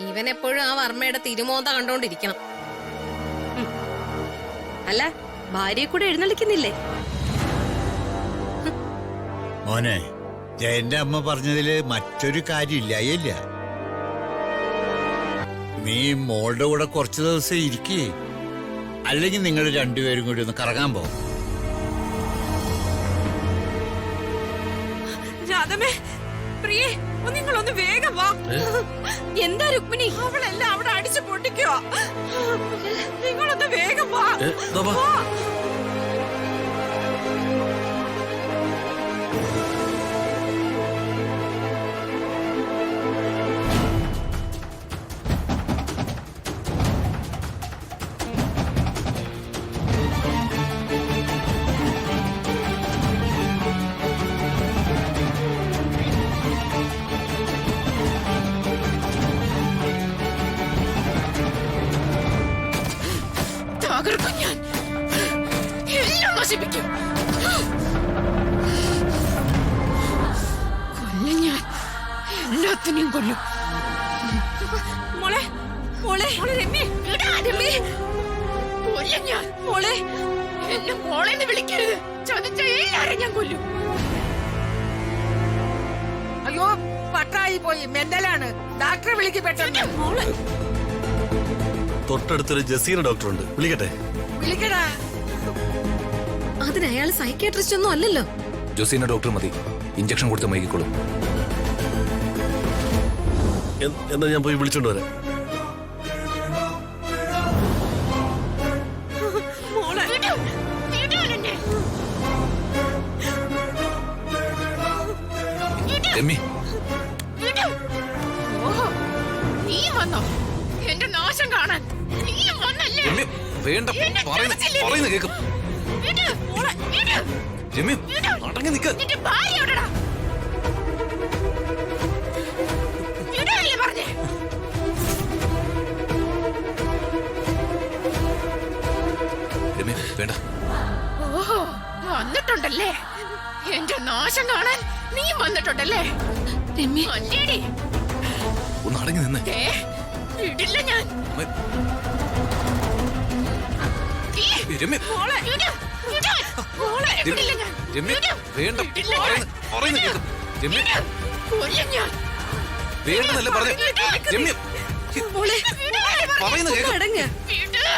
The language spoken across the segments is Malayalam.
ഇവൻ എപ്പോഴും ആ വർമ്മയുടെ തിരുമോന്ത കണ്ടോണ്ടിരിക്കണം. അല്ല, ഭാര്യയെ കൂടെ എഴുന്നള്ളിക്കുന്നില്ലേ? മോനെ, ജയന്റെ അമ്മ പറഞ്ഞതില് മറ്റൊരു കാര്യമില്ല. നീ മോളുടെ കൂടെ കുറച്ചു ദിവസം ഇരിക്കേ, അല്ലെങ്കിൽ നിങ്ങൾ രണ്ടുപേരും കൂടി ഒന്ന് കറങ്ങാൻ പോകും. രാധമേ, പ്രിയേ, നിങ്ങളൊന്ന് വേഗം വാ. എന്താ രുക്മിണി? അവളെല്ലാം അവിടെ അടിച്ചു പൊട്ടിക്കോ. നിങ്ങളൊന്ന് വേഗം വാ. ഞാൻ എല്ലാം നശിപ്പിക്കും. കൊല്ലും ഞാൻ, എല്ലാത്തിനെയും കൊല്ലും. മോളെ, മോളെ, മോളെ രമ്യ, രമ്യ, കൊല്ലും ഞാൻ. മോളെ, എന്നെ മോളെന്ന് വിളിക്കരുത്. ചതിച്ച എല്ലാരും ഞാൻ കൊല്ലും. അയ്യോ, പട്ടായി പോയി, മെന്റലാണ്. ഡോക്ടറെ വിളിക്ക് പെട്ടെന്ന്. മോളെ, തൊട്ടടുത്തൊരു ജസീന ഡോക്ടറുണ്ട്, വിളിക്കട്ടെ? വിളിക്കടാ. അതിന് അയാൾ സൈക്യാട്രിസ്റ്റ് ഒന്നും അല്ലല്ലോ. ജസീന ഡോക്ടർ മതി, ഇഞ്ചക്ഷൻ കൊടുത്ത് മയക്കിക്കോളും. എന്നാ ഞാൻ പോയി വിളിച്ചോണ്ട് വരാം. നീ വന്നോ എന്റെ നാശം കാണാൻ? നീ വന്നല്ലേ? വേണ്ട, പറയുന്ന കേക്കും. അടങ്ങി നിക്ക. വേണ്ട. ഓഹോ, വന്നിട്ടുണ്ടല്ലേ? എന്റെ നാശം കാണാൻ നീ വന്നിട്ടുണ്ടല്ലേ? അല്ലേടി, ഒന്ന് അടങ്ങി നിന്നേ. ഇടില്ല ഞാൻ.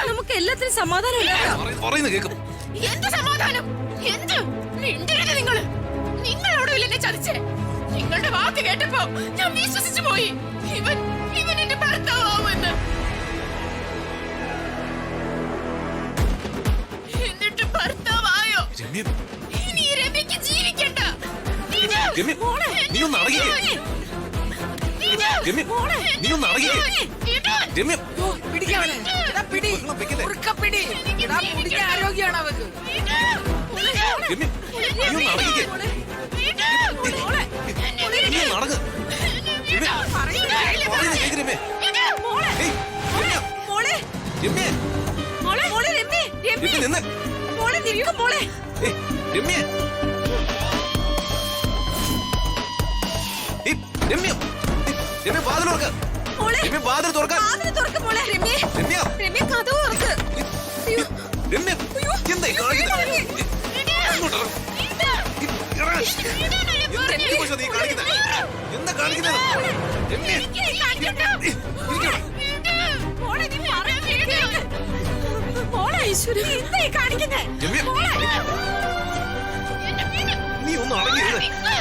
നമുക്ക് എല്ലാത്തിനും സമാധാനം എന്ത് സമാധാനം? എന്ത് മിണ്ടരുത് നിങ്ങള്. നിങ്ങളോട് എന്നെ ചതിച്ചേ. നിങ്ങളുടെ വാക്ക് കേട്ടപ്പോ ഞാൻ വിശ്വസിച്ചു പോയി. ഇവൻ എന്റെ ഭർത്താവുമെന്ന്. എന്നിട്ട് ഭർത്താവായോ? ഇനി രമ്യക്ക് ജീവിക്കണ്ട. നീ ഒന്ന് അടങ്ങിക്കേ. ആരോഗ്യമാണ് അവക്ക്. നീ ഒന്ന് അടങ്ങിയിരുന്നേ.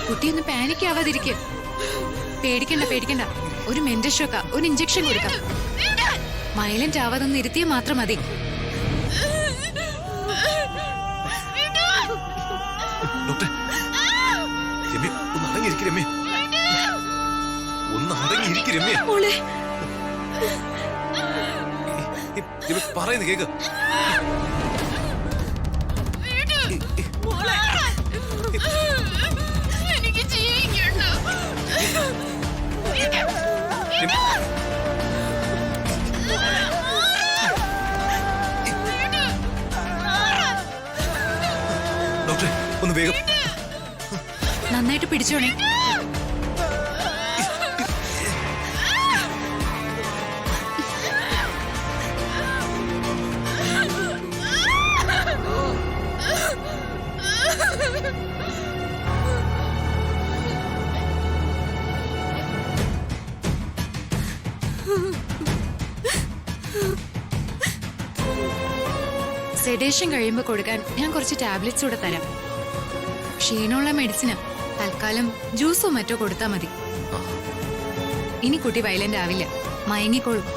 കുട്ടിയൊന്ന് പാനിക് ആവാതിരിക്കുക. പേടിക്കണ്ട. ഒരു മെന്റൽ ഷോക്കാ, ഒരു ഇഞ്ചക്ഷൻ കൊടുക്കാം. വയലന്റ് ആവാതൊന്ന് ഇരുത്തിയാൽ മാത്രം മതി. ഡോക്ടർ, ഒന്ന് അടങ്ങിയിരിക്കരമ്മേ. ഒന്ന് അടങ്ങിയിരിക്കരമ്മേ. പറയുന്നു കേക്ക്. എനിക്ക് ജീവിക്കണ്ട. ഡോക്ടറെ, ഒന്ന് വേഗം. നന്നായിട്ട് പിടിച്ചോണേ. സെഡേഷൻ കഴിയുമ്പോ കൊടുക്കാൻ ഞാൻ കുറച്ച് ടാബ്ലറ്റ്സ് കൂടെ തരാം. ക്ഷീണമുള്ള മെഡിസിന് തൽക്കാലം ജ്യൂസോ മറ്റോ കൊടുത്താൽ മതി. ഇനി കുട്ടി വയലന്റ് ആവില്ല, മയങ്ങിക്കോളും.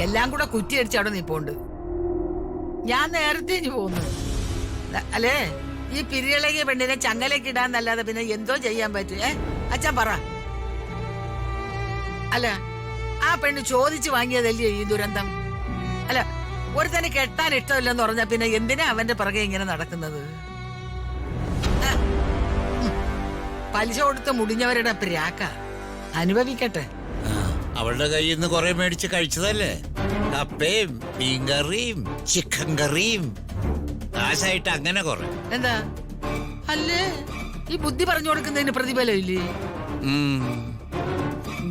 എല്ലാം കൂടെ കുറ്റിയടിച്ച് അവിടെ നിപ്പോണ്ട്. ഞാൻ നേരത്തെ ഇനി പോകുന്നു. അല്ലേ, ഈ പിരിയിളകിയ പെണ്ണിനെ ചങ്ങലേക്ക് ഇടാന്നല്ലാതെ പിന്നെ എന്തോ ചെയ്യാൻ പറ്റും? അച്ഛൻ പറ. അല്ല, ആ പെണ്ണ് ചോദിച്ചു വാങ്ങിയതല്ലേ ഈ ദുരന്തം? അല്ല, ഒരുത്തന്നെ കെട്ടാൻ ഇഷ്ടമില്ലെന്ന് പറഞ്ഞാ പിന്നെ എന്തിനാ അവന്റെ പിറകെ ഇങ്ങനെ നടക്കുന്നത്? പലിശ കൊടുത്ത് മുടിഞ്ഞവരുടെ പ്രാക്ക അനുഭവിക്കട്ടെ. അവളുടെ കയ്യിൽ നിന്ന് കുറെ മേടിച്ച് കഴിച്ചതല്ലേ? കപ്പയും മീൻകറിയും ചിക്കൻ കറിയും കാശായിട്ട് അങ്ങനെ കുറെ. എന്താ അല്ലേ, ഈ ബുദ്ധി പറഞ്ഞു കൊടുക്കുന്നതിന് പ്രതിഫലം ഇല്ലേ?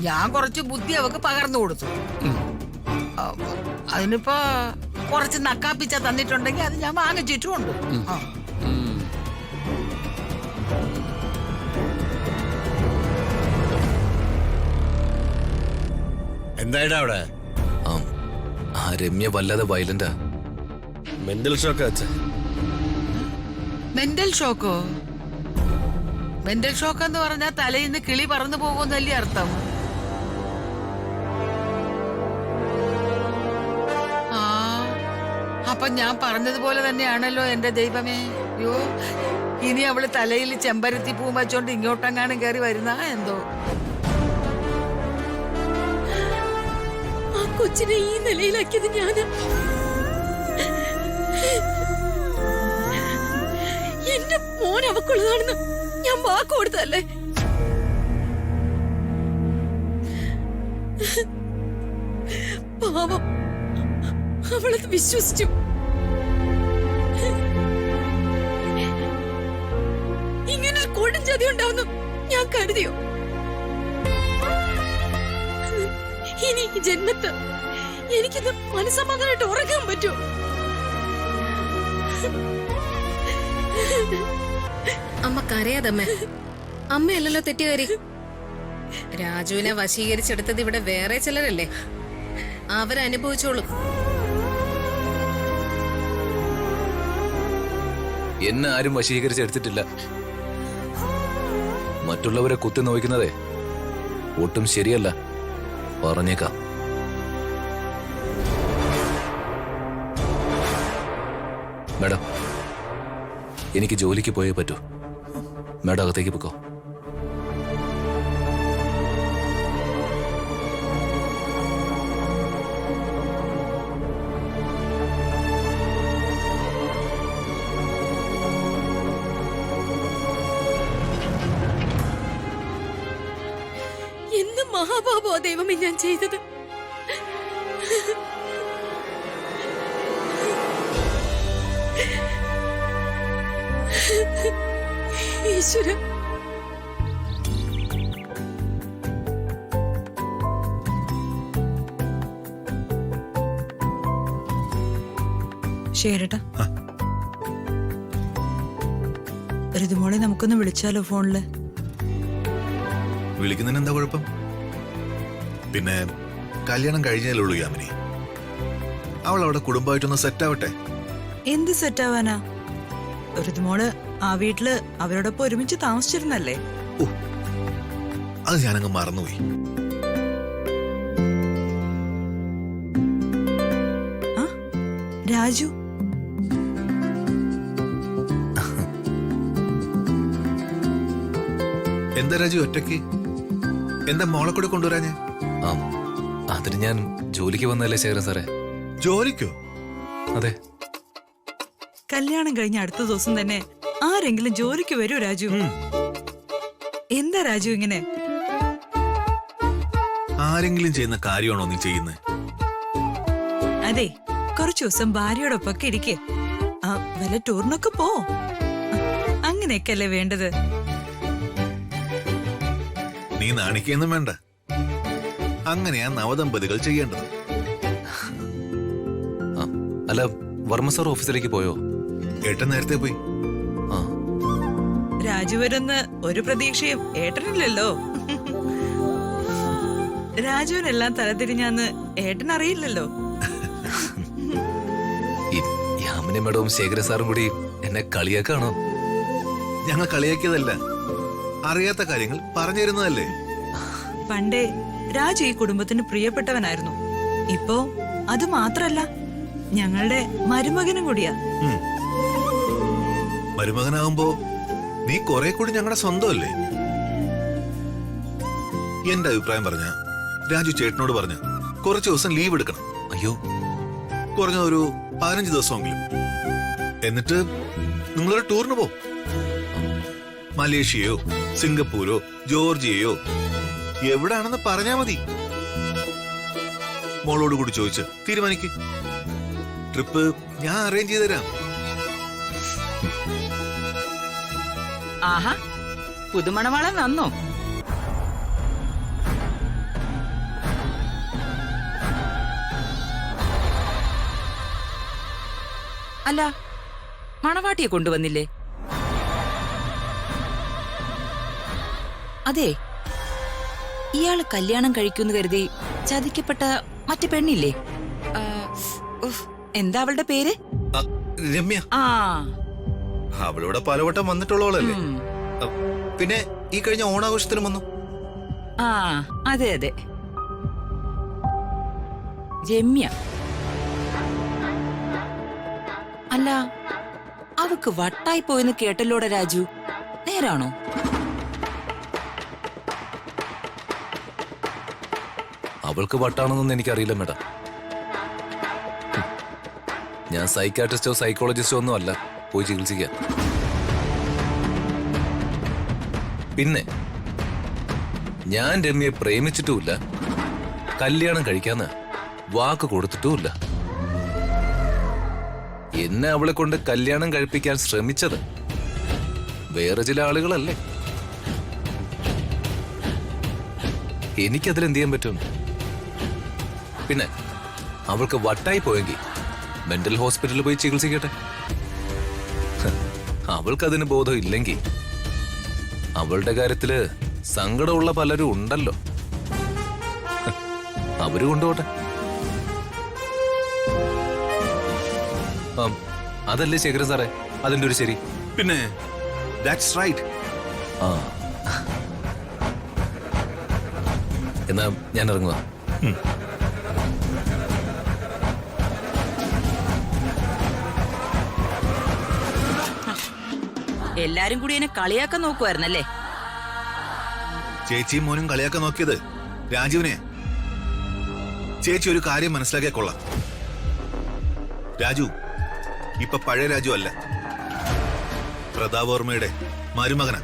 ഞാൻ കുറച്ച് ബുദ്ധി അവക്ക് പകർന്നു കൊടുത്തു. അതിനിപ്പോ കുറച്ച് നക്കാപ്പിച്ച തന്നിട്ടുണ്ടെങ്കിൽ അത് ഞാൻ വാങ്ങിച്ചിട്ടുമുണ്ട്. എന്തായാലും അവിടെ ആ രമ്യ വല്ലാതെ വയലന്റാ. മെന്റൽ ഷോക്കാ അച്ഛൻ. മെന്റൽ ഷോക്കോ? മെന്റൽ ഷോക്ക് എന്ന് പറഞ്ഞാൽ തലയിൽ നിന്ന് കിളി പറന്നു പോകുന്നല്ലേ അർത്ഥം? ആ, അപ്പൊ ഞാൻ പറഞ്ഞതുപോലെ തന്നെയാണല്ലോ എന്റെ ദൈവമേ. അയ്യോ, ഇനി അവള് തലയിൽ ചെമ്പരത്തി പൂ വച്ചോണ്ട് ഇങ്ങോട്ടെങ്ങാനും കയറി വരുന്ന എന്തോ. കൊച്ചിനെ ഈ നിലയിലാക്കിയത് ഞാന്. എന്റെ മോൻ അവക്കുള്ളതാണെന്ന് ഞാൻ വാക്ക് കൊടുത്തല്ലേ. പാവം, അവളത് വിശ്വസിച്ചു. ഇങ്ങനൊരു കൊടും ചതി ഉണ്ടാവുന്നു ഞാൻ കരുതിയോ? ഇനി ഈ ജന്മത്ത് എനിക്കിത് മനസ്സമാധാനമായിട്ട് ഉറങ്ങാൻ പറ്റുമോ? അമ്മ കരയാതമ്മ. അമ്മയല്ലല്ലോ തെറ്റുകാരി. രാജുവിനെ വശീകരിച്ചെടുത്തത് ഇവിടെ വേറെ ചിലരല്ലേ, അവരനുഭവിച്ചോളും. എന്നെ ആരും വശീകരിച്ചെടുത്തിട്ടില്ല. മറ്റുള്ളവരെ കുത്തി നോക്കുന്നതേ ഒട്ടും ശരിയല്ല, പറഞ്ഞേക്കാം. മാഡം, എനിക്ക് ജോലിക്ക് പോയേ പറ്റൂ. മാഡം അകത്തേക്ക് പൊക്കോ. എന്ത് മഹാപാപോ ദൈവമേ ഞാൻ ചെയ്തത്. ഈശ്വര, ശരിട്ടാ. ഋതുമോളെ നമുക്കൊന്ന് വിളിച്ചാലോ ഫോണില്? വിളിക്കുന്നതിന് എന്താ കുഴപ്പം? പിന്നെ കല്യാണം കഴിഞ്ഞാലേ ഉള്ളൂ യാമിനി. അവൾ അവിടെ കുടുംബമായിട്ടൊന്ന് സെറ്റ് ആവട്ടെ. എന്ത് സെറ്റ് ആവാനാ? ഋതുമോള് ആ വീട്ടില് അവരോടൊപ്പം ഒരുമിച്ച് താമസിച്ചിരുന്നല്ലേ? ഓ, അത് ഞാനങ്ങ് മറന്നുപോയി. ആ, രാജു എന്താ രാജു ഒറ്റയ്ക്ക്? എന്താ മോളെ കൂടെ കൊണ്ടുവരാഞ്ഞ്? ആ അതിന് ഞാൻ ജോലിക്ക് വന്നതല്ലേ ശേഖരൻ സാറേ. ജോലിക്കോ? അതെ. കല്യാണം കഴിഞ്ഞ അടുത്ത ദിവസം തന്നെ ആരെങ്കിലും ജോലിക്ക് വരൂ രാജു? എന്താ രാജു ഇങ്ങനെ? ആരെങ്കിലും ചെയ്യുന്ന കാര്യമാണോ നീ ചെയ്യുന്നത്? അതെ, കുറച്ചു ദിവസം ഭാര്യയോടൊപ്പൊക്കെ ഇരിക്കേ. വല്ല ടൂറിനൊക്കെ പോ. അങ്ങനെയൊക്കെയല്ലേ വേണ്ടത്. നീ നാണിക്കൊന്നും വേണ്ട. അങ്ങനെയാ നവദമ്പതികൾ ചെയ്യേണ്ടത്. അല്ല, വർമ്മ സാർ ഓഫീസിലേക്ക് പോയോ? ഏട്ടൻ നേരത്തെ പോയി. ആ രാജു വരുന്ന ഒരു പ്രതീക്ഷയും ഏട്ടനില്ലല്ലോ. രാജുവിനെല്ലാം തലതിരിഞ്ഞാന്ന് ഏട്ടൻ അറിയില്ലല്ലോ. യാമിനി മേഡവും ശേഖര സാറും കൂടി എന്നെ കളിയാക്കാണോ? ഞങ്ങൾ കളിയാക്കിയതല്ല, അറിയാത്ത കാര്യങ്ങൾ പറഞ്ഞു തരുന്നതല്ലേ. പണ്ടേ രാജു ഈ കുടുംബത്തിന് പ്രിയപ്പെട്ടവനായിരുന്നു. ഇപ്പോ അത് മാത്രല്ല, ഞങ്ങളുടെ മരുമകനും കൂടിയാ. മരുമകനാകുമ്പോ നീ കുറെ കൂടി ഞങ്ങളുടെ സ്വന്തമല്ലേ. എന്റെ അഭിപ്രായം പറഞ്ഞ രാജു ചേട്ടനോട് പറഞ്ഞ കുറച്ച് ദിവസം ലീവ് എടുക്കണം. അയ്യോ, കുറഞ്ഞ ഒരു 15 ദിവസമെങ്കിലും. എന്നിട്ട് നിങ്ങളൊരു ടൂറിന് പോ. മലേഷ്യയോ സിംഗപ്പൂരോ ജോർജിയയോ എവിടാണെന്ന് പറഞ്ഞാ മതി. മോളോട് കൂടി ചോദിച്ച് തീരുമാനിക്ക്. ട്രിപ്പ് ഞാൻ അറേഞ്ച് ചെയ്ത് തരാം. ആഹാ, പുതുമണവാളൻ വന്നോ? അല്ല, മണവാട്ടിയെ കൊണ്ടുവന്നില്ലേ? അതെ, ഇയാള് കല്യാണം കഴിക്കുമെന്ന് കരുതി ചതിക്കപ്പെട്ട മറ്റു പെണ്ണില്ലേ? എന്താ അവളുടെ പേര്? രമ്യ. ആ, അവളിവിടെ പലവട്ടം വന്നിട്ടുള്ളവളല്ലേ. പിന്നെ ഈ കഴിഞ്ഞ ഓണാഘോഷത്തിനും വന്നു. ആ, അതെ അതെ, രമ്യ. അല്ല, അവക്ക് വട്ടായി പോയെന്ന് കേട്ടല്ലോടെ രാജു, നേരാണോ? അവൾക്ക് വട്ടാണെന്നൊന്നും എനിക്കറിയില്ല മേഡം. ഞാൻ സൈക്കാട്രിസ്റ്റോ സൈക്കോളജിസ്റ്റോ ഒന്നും അല്ല പോയി ചികിത്സിക്കാൻ. പിന്നെ ഞാൻ രമ്യയെ പ്രേമിച്ചിട്ടുമില്ല, കല്യാണം കഴിക്കാന്ന് വാക്ക് കൊടുത്തിട്ടുമില്ല. എന്നെ അവളെ കൊണ്ട് കല്യാണം കഴിപ്പിക്കാൻ ശ്രമിച്ചത് വേറെ ചില ആളുകളല്ലേ. എനിക്കതിലെന്ത് ചെയ്യാൻ പറ്റും? പിന്നെ അവൾക്ക് വട്ടായി പോയെങ്കിൽ മെന്റൽ ഹോസ്പിറ്റലിൽ പോയി ചികിത്സിക്കട്ടെ. അവൾക്കതിന് ബോധം ഇല്ലെങ്കിൽ അവളുടെ കാര്യത്തില് സങ്കടമുള്ള പലരും ഉണ്ടല്ലോ, അവര് കൊണ്ടുപോട്ടെ. അതല്ലേ ശേഖരൻ സാറേ അതിന്റെ ഒരു ശരി? പിന്നെ ദാറ്റ്സ് റൈറ്റ്. ആ, എന്നാ ഞാൻ ഇറങ്ങുക. എല്ലാരും കൂടി എന്നെ കളിയാക്കാൻ നോക്കുവായിരുന്നല്ലേ? ചേച്ചിയും മോനും കളിയാക്കാൻ നോക്കിയത് രാജുവിനെ. ചേച്ചി ഒരു കാര്യം മനസ്സിലാക്കിയ കൊള്ളാം. രാജു ഇപ്പൊ പഴയ രാജു അല്ല, പ്രതാപവർമ്മയുടെ മരുമകനാ.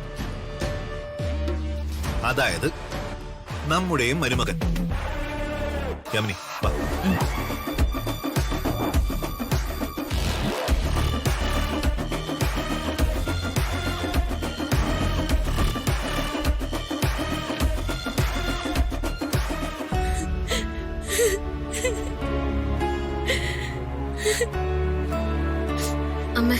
അതായത് നമ്മുടെയും മരുമകൻ. യാമിനി വാ. അമ്മ,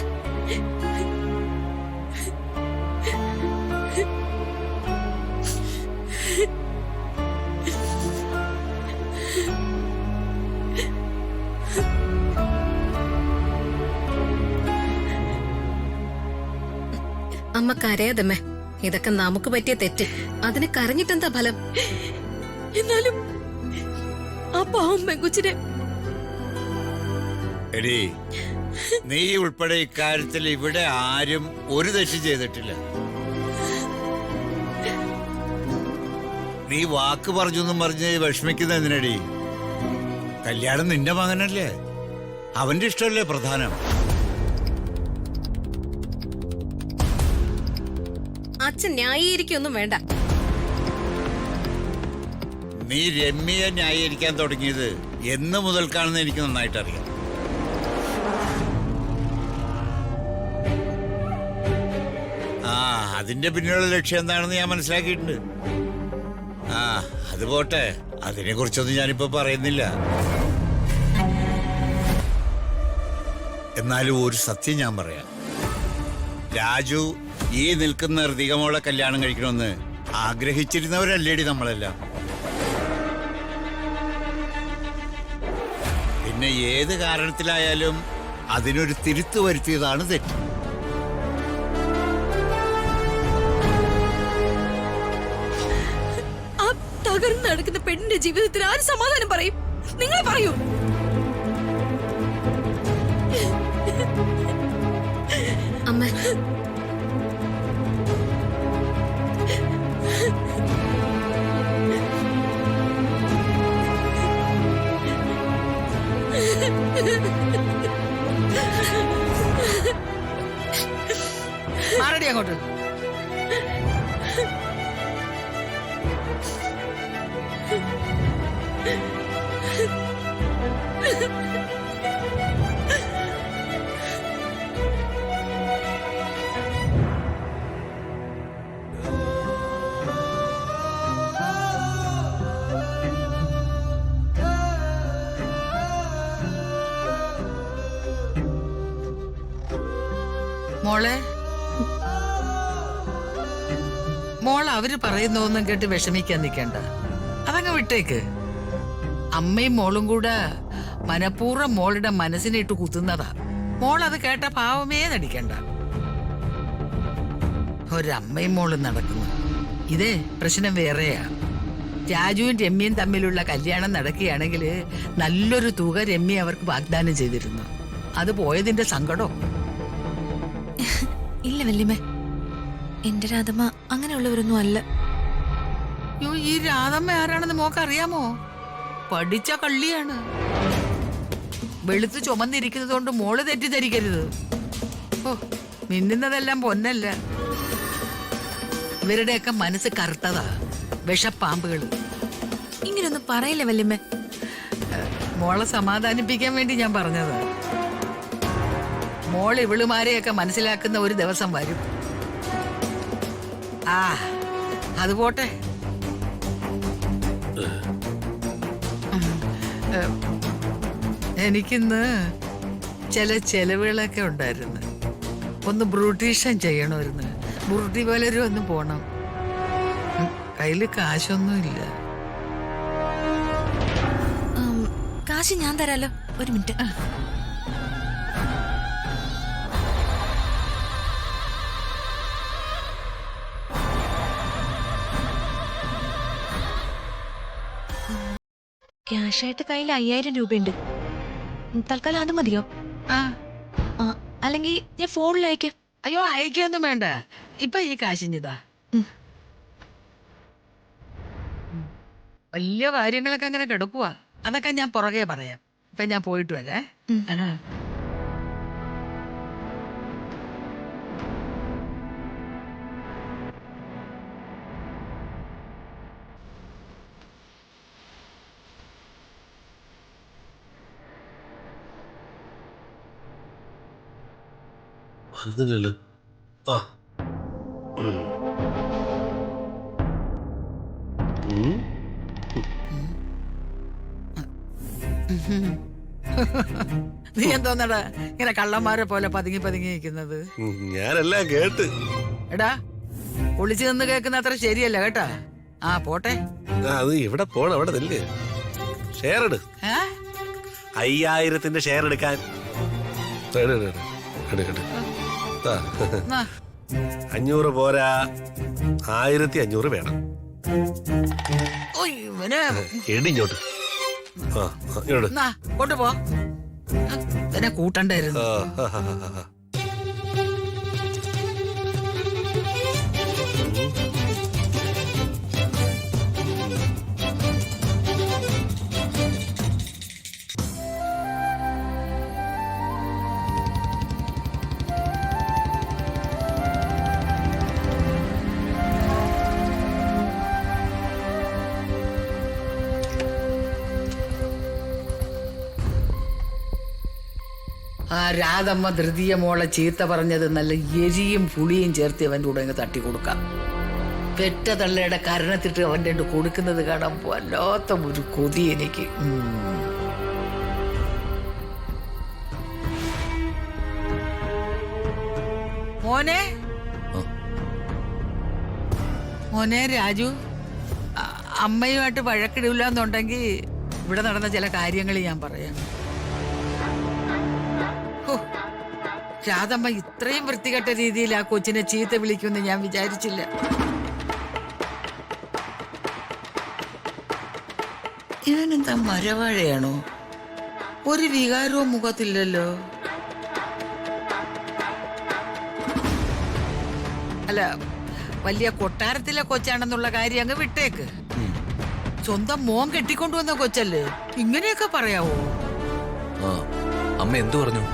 അമ്മ കരയാതമ്മേ. ഇതൊക്കെ നമുക്ക് പറ്റിയ തെറ്റ്. അതിന് കരഞ്ഞിട്ടെന്താ ഫലം? എന്നാലും ആ പാവം പെങ്കുച്ചിനെ. എടീ, നീ ഉൾപ്പെടെ ഇക്കാര്യത്തിൽ ഇവിടെ ആരും ഒരു തെറ്റ് ചെയ്തിട്ടില്ല. നീ വാക്ക് പറഞ്ഞൊന്നും പറഞ്ഞ് വിഷമിക്കുന്ന എന്തിനടി? കല്യാണം നിന്റെ മകനല്ലേ, അവന്റെ ഇഷ്ടമല്ലേ പ്രധാനം. അച്ഛൻ ന്യായീകരിക്കൊന്നും വേണ്ട. നീ രമ്യയെ ന്യായീകരിക്കാൻ തുടങ്ങിയത് എന്ന് മുതൽക്കാണെന്ന് എനിക്ക് നന്നായിട്ട് അറിയാം. ആ, അതിന്റെ പിന്നിലുള്ള ലക്ഷ്യം എന്താണെന്ന് ഞാൻ മനസ്സിലാക്കിയിട്ടുണ്ട്. ആ, അത് പോട്ടെ, അതിനെ കുറിച്ചൊന്നും ഞാനിപ്പോ പറയുന്നില്ല. എന്നാലും ഒരു സത്യം ഞാൻ പറയാം. രാജു ഈ നിൽക്കുന്ന ഋതികമോളെ കല്യാണം കഴിക്കണമെന്ന് ആഗ്രഹിച്ചിരുന്നവരല്ലേടി നമ്മളെല്ലാം. പിന്നെ ഏത് കാരണത്തിലായാലും അതിനൊരു തിരുത്തു വരുത്തിയതാണ് തെറ്റ്. ആ തകർന്നു നടക്കുന്ന പെണ്ണിന്റെ ജീവിതത്തിൽ ആര് സമാധാനം പറയും? നിങ്ങൾ പറയൂ. അമ്മ, മാറടി അങ്ങോട്ട്. മോളെ അവര് പറയുന്നൊന്നും കേട്ട് വിഷമിക്കാൻ നിൽക്കണ്ട, അതങ്ങ് വിട്ടേക്ക്. അമ്മയും മോളും കൂടെ മനഃപൂർവ്വം മോളുടെ മനസ്സിനിട്ട് കുത്തുന്നതാ. മോളത് കേട്ട പാവമേ നടിക്കണ്ട. ഒരമ്മയും മോളും നടക്കുന്നു. ഇതേ പ്രശ്നം വേറെയാ. രാജുവും രമ്യയും തമ്മിലുള്ള കല്യാണം നടക്കുകയാണെങ്കിൽ നല്ലൊരു തുക രമ്യ അവർക്ക് വാഗ്ദാനം ചെയ്തിരുന്നു. അത് പോയതിന്റെ സങ്കടം. ഇല്ല വല്യമ്മേ, എന്റെ രാധമ്മ അങ്ങനെയുള്ളവരൊന്നും അല്ല. ഈ രാധമ്മ ആരാണെന്ന് മോക്ക് അറിയാമോ? പഠിച്ച കള്ളിയാണ്. വെളുത്ത് ചുമന്നിരിക്കുന്നത് കൊണ്ട് മോള് തെറ്റിദ്ധരിക്കരുത്. ഓ, മിന്നുന്നതെല്ലാം പൊന്നല്ല. ഇവരുടെയൊക്കെ മനസ്സ് കറുത്തതാ, വിഷപ്പാമ്പുകള്. ഇങ്ങനൊന്നും പറയില്ല വല്യമ്മേ. മോളെ സമാധാനിപ്പിക്കാൻ വേണ്ടി ഞാൻ പറഞ്ഞതാ. മോൾ ഇവളുമാരെയൊക്കെ മനസ്സിലാക്കുന്ന ഒരു ദിവസം വരും. ആ, അത് പോട്ടെ. എനിക്കിന്ന് ചില ചെലവുകളൊക്കെ ഉണ്ടായിരുന്നു. ഒന്ന് ബ്യൂട്ടീഷ്യൻ ചെയ്യണമായിരുന്നു. ബ്യൂട്ടി പാർലറിൽ ഒന്ന് പോണം. കയ്യില് കാശൊന്നുമില്ല. കാശ് ഞാൻ തരാലോ. ഒരു മിനിറ്റ്. ക്യാഷായിട്ട് കയ്യിൽ 5000 രൂപയുണ്ട്. തൽക്കാലം അത് മതിയോ? ആ, അല്ലെങ്കിൽ ഞാൻ ഫോണിൽ അയക്കാം. അയ്യോ, അയക്കൊന്നും വേണ്ട. ഇപ്പൊ ഈ കാശിഞ്ഞിതാ. വലിയ കാര്യങ്ങളൊക്കെ അങ്ങനെ കിടക്കുവാ. അതൊക്കെ ഞാൻ പുറകെ പറയാം. ഇപ്പൊ ഞാൻ പോയിട്ട് വരേ. വന്നില്ലല്ലോ. ആ നീ എന്തോന്നടാ ഇങ്ങനെ കള്ളന്മാരെ പോലെ പതുങ്ങി പതുങ്ങി നിൽക്കുന്നത്? ഞാനെല്ലാം കേട്ട്. എടാ, ഒളിച്ചു നിന്ന് കേൾക്കുന്ന അത്ര ശരിയല്ല കേട്ടാ. ആ, പോട്ടെ. അത് ഇവിടെ പോണം, അവിടെ നില്ലേ. ഷെയർ എടു. 5000 ഷെയർ എടുക്കാൻ. 500 പോരാ, 1500 വേണം. എടിഞ്ഞോട്ട് കൊണ്ടുപോ. ഇതിനെ കൂട്ടണ്ടായിരുന്നു. ആ രാധമ്മ ധൃതിയ മോളെ ചീത്ത പറഞ്ഞത് നല്ല എരിയും പുളിയും ചേർത്ത് അവൻ്റെ കൂടെ അങ്ങ് തട്ടി കൊടുക്കാം. പെറ്റ തള്ളയുടെ കരണത്തിട്ട് അവൻ്റെ അടുത്ത് കൊടുക്കുന്നത് കാണാൻ വല്ലാത്ത ഒരു കൊതി എനിക്ക്. മോനെ മോനെ രാജു, അമ്മയുമായിട്ട് വഴക്കിടില്ല എന്നുണ്ടെങ്കിൽ ഇവിടെ നടന്ന ചില കാര്യങ്ങൾ ഞാൻ പറയാം. രാധമ്മ ഇത്രയും വൃത്തികെട്ട രീതിയിൽ ആ കൊച്ചിനെ ചീത്ത വിളിക്കുമെന്ന് ഞാൻ വിചാരിച്ചില്ല. ഇവനെന്താ മരവാഴയാണോ? ഒരു വികാരവും മുഖത്തില്ലല്ലോ. അല്ല, വലിയ കൊട്ടാരത്തിലെ കൊച്ചാണെന്നുള്ള കാര്യം അങ്ങ് വിട്ടേക്ക്. സ്വന്തം മോൻ കെട്ടിക്കൊണ്ടുവന്ന കൊച്ചല്ലേ, ഇങ്ങനെയൊക്കെ പറയാവോ? അമ്മ എന്തു പറഞ്ഞു?